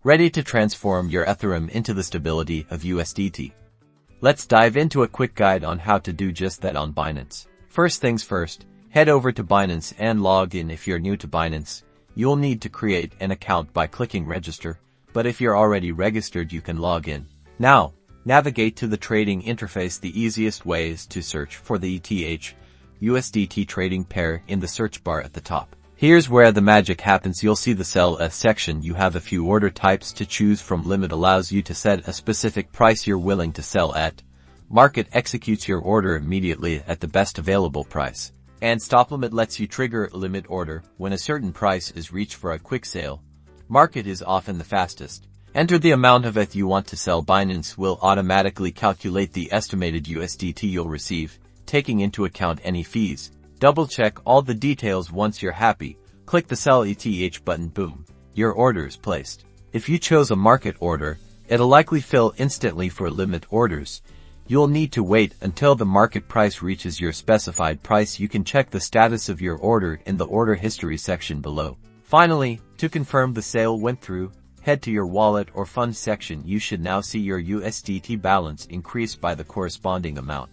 ready to transform your Ethereum into the stability of USDT. Let's dive into a quick guide on how to do just that on Binance. First things first, head over to Binance and log in. If you're new to Binance, you'll need to create an account by clicking register, but if you're already registered, you can log in. Now, navigate to the trading interface. The easiest way is to search for the ETH USDT trading pair in the search bar at the top. Here's where the magic happens. You'll see the Sell section. You have a few order types to choose from. Limit allows you to set a specific price you're willing to sell at. Market executes your order immediately at the best available price. And Stop Limit lets you trigger a limit order when a certain price is reached for a quick sale. Market is often the fastest. Enter the amount of ETH you want to sell. Binance will automatically calculate the estimated USDT you'll receive, taking into account any fees. Double-check all the details. Once you're happy, click the Sell ETH button. Boom, your order is placed. If you chose a market order, it'll likely fill instantly. For limit orders, you'll need to wait until the market price reaches your specified price. You can check the status of your order in the order history section below. Finally, to confirm the sale went through, head to your wallet or funds section. You should now see your USDT balance increase by the corresponding amount.